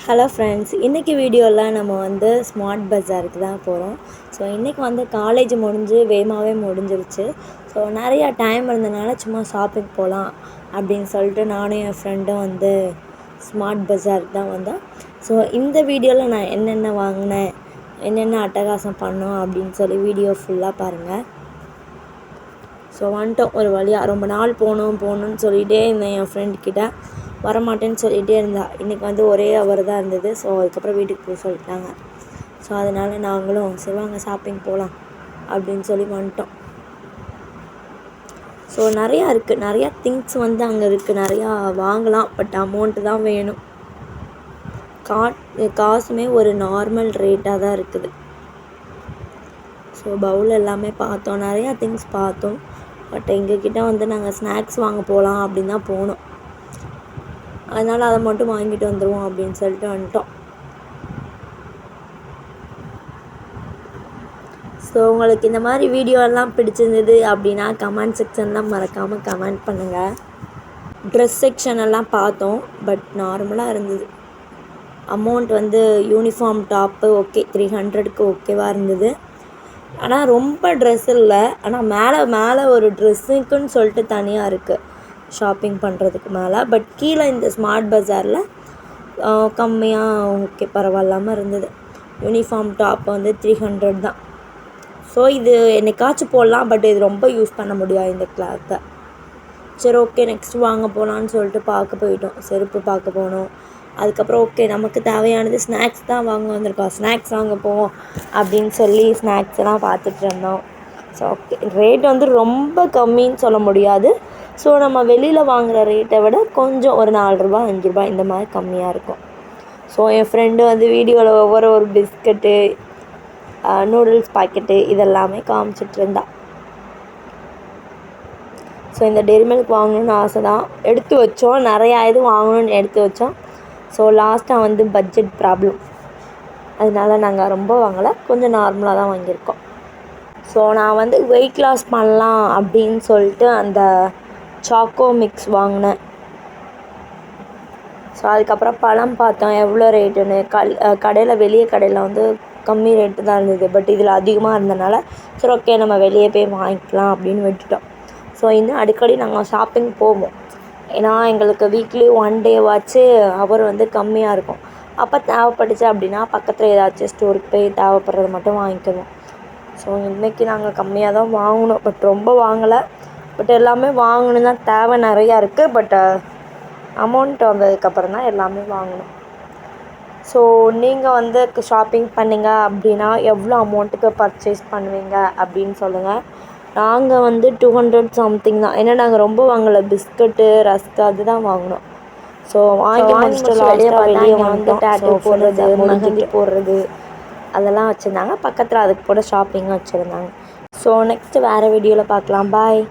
Hello friends, இன்றைக்கி வீடியோவில் நம்ம வந்து ஸ்மார்ட் பஜாருக்கு தான் போகிறோம். ஸோ இன்றைக்கி வந்து காலேஜ் முடிஞ்சு வேகமாகவே முடிஞ்சிருச்சு. ஸோ நிறையா டைம் இருந்தனால சும்மா ஷாப்பிங் போகலாம் அப்படின்னு சொல்லிட்டு நானும் என் ஃப்ரெண்டும் வந்து ஸ்மார்ட் பஜாருக்கு தான் வந்தோம். ஸோ இந்த வீடியோவில் நான் என்னென்ன வாங்கினேன், என்னென்ன அட்டகாசம் பண்ணோம் அப்படின்னு சொல்லி வீடியோ ஃபுல்லாக பாருங்கள். ஸோ வந்துட்டோம் ஒரு வழியாக. ரொம்ப நாள் போகணுன்னு சொல்லிகிட்டே இருந்தேன். என் ஃப்ரெண்ட்கிட்ட வரமாட்டேன்னு சொல்லிகிட்டே இருந்தா. இன்றைக்கி வந்து ஒரே அவர் தான் இருந்தது. ஸோ அதுக்கப்புறம் வீட்டுக்கு போய் சொல்லிட்டாங்க. ஸோ அதனால் நாங்களும் சரி வாங்க ஷாப்பிங் போகலாம் அப்படின்னு சொல்லி வந்துட்டோம். ஸோ நிறையா இருக்குது, நிறையா திங்ஸ் வந்து அங்கே இருக்குது, நிறையா வாங்கலாம். பட் அமௌண்ட்டு தான் வேணும். காசுமே ஒரு நார்மல் ரேட்டாக தான் இருக்குது. ஸோ பவுல் எல்லாமே பார்த்தோம், நிறையா திங்ஸ் பார்த்தோம். பட் எங்ககிட்ட வந்து நாங்கள் ஸ்நாக்ஸ் வாங்க போகலாம் அப்படின்னு தான் போனோம். அதனால் அதை மட்டும் வாங்கிட்டு வந்துடுவோம் அப்படின்னு சொல்லிட்டு வந்துட்டோம். ஸோ உங்களுக்கு இந்த மாதிரி வீடியோலாம் பிடிச்சிருந்தது அப்படின்னா கமெண்ட் செக்ஷன்லாம் மறக்காமல் கமெண்ட் பண்ணுங்கள். ட்ரெஸ் செக்ஷன் எல்லாம் பார்த்தோம், பட் நார்மலாக இருந்தது. அமௌண்ட் வந்து யூனிஃபார்ம் டாப்பு ஓகே 300க்கு ஓகேவாக இருந்தது. ஆனால் ரொம்ப ட்ரெஸ் இல்லை. ஆனால் மேலே ஒரு ட்ரெஸ்ஸுக்குன்னு சொல்லிட்டு தனியாக இருக்குது ஷாப்பிங் பண்ணுறதுக்கு மேலே. பட் கீழே இந்த ஸ்மார்ட் பஜாரில் கம்மியாக ஓகே பரவாயில்லாமல் இருந்தது. யூனிஃபார்ம் டாப் வந்து 300 தான். ஸோ இது என்னைக்காச்சும் போடலாம், பட் இது ரொம்ப யூஸ் பண்ண முடியாது இந்த கிளாத்தை. சரி ஓகே நெக்ஸ்ட் வாங்க போகலான்னு சொல்லிட்டு பார்க்க போயிட்டோம். செருப்பு பார்க்க போனோம். அதுக்கப்புறம் ஓகே நமக்கு தேவையானது ஸ்நாக்ஸ் தான் வாங்க வந்திருக்கோம், ஸ்நாக்ஸ் வாங்க போவோம் அப்படின்னு சொல்லி ஸ்நாக்ஸ் எல்லாம் பார்த்துட்டு இருந்தோம். ஸோ ஓகே ரேட் வந்து ரொம்ப கம்மின்னு சொல்ல முடியாது. ஸோ நம்ம வெளியில் வாங்குகிற ரேட்டை விட கொஞ்சம் ஒரு 4 ரூபா 5 ரூபா இந்த மாதிரி கம்மியாக இருக்கும். ஸோ என் ஃப்ரெண்டு வந்து வீடியோவில் ஒவ்வொரு பிஸ்கட்டு, நூடுல்ஸ் பாக்கெட்டு இதெல்லாமே காமிச்சிட்டு இருந்தா. ஸோ இந்த டெய்ரி மில்க் வாங்கணுன்னு ஆசை தான், எடுத்து வச்சோம். நிறையா இது வாங்கணுன்னு எடுத்து வச்சோம். ஸோ லாஸ்ட்டாக வந்து பட்ஜெட் ப்ராப்ளம், அதனால நாங்கள் ரொம்ப வாங்கலை, கொஞ்சம் நார்மலாக தான் வாங்கியிருக்கோம். ஸோ நான் வந்து வெயிட் லாஸ் பண்ணலாம் அப்படின்னு சொல்லிட்டு அந்த சாக்கோ மிக்ஸ் வாங்கினேன். ஸோ அதுக்கப்புறம் பழம் பார்த்தோம் எவ்வளோ ரேட்டுன்னு. வெளியே கடையில் வந்து கம்மி ரேட்டு தான் இருந்தது, பட் இதில் அதிகமாக இருந்தனால சரி ஓகே நம்ம வெளியே போய் வாங்கிக்கலாம் அப்படின்னு விட்டுட்டோம். ஸோ இன்னும் அடிக்கடி நாங்கள் ஷாப்பிங் போவோம். ஏன்னா எங்களுக்கு வீக்லி 1 டே வாச்சு அவர் வந்து கம்மியாக இருக்கும். அப்போ தேவைப்பட்டுச்சு அப்படின்னா பக்கத்தில் ஏதாச்சும் ஸ்டோருக்கு போய் தேவைப்படுறது மட்டும் வாங்கிக்குவோம். ஸோ இன்றைக்கி நாங்கள் கம்மியாக தான் வாங்கினோம், பட் ரொம்ப வாங்கலை. பட் எல்லாமே வாங்கணும் தான், தேவை நிறையா இருக்குது. பட் அமௌண்ட் வந்ததுக்கப்புறம் தான் எல்லாமே வாங்கணும். ஸோ நீங்கள் வந்து ஷாப்பிங் பண்ணிங்க அப்படின்னா எவ்வளோ அமௌண்ட்டுக்கு பர்ச்சேஸ் பண்ணுவீங்க அப்படின்னு சொல்லுங்கள். நாங்கள் வந்து 200 சம்திங் தான். ஏன்னா நாங்கள் ரொம்ப வாங்கலை, பிஸ்கட்டு ரஸ்க்கு அதுதான் வாங்கினோம். ஸோ வாங்கி வெளியே வந்து டேட்டூ போடுறது, மெஹந்தி போடுறது அதெல்லாம் வச்சுருந்தாங்க. பக்கத்தில் அதுக்கு கூட ஷாப்பிங்கும் வச்சுருந்தாங்க. ஸோ நெக்ஸ்ட்டு வேறு வீடியோவில் பார்க்கலாம். பாய்.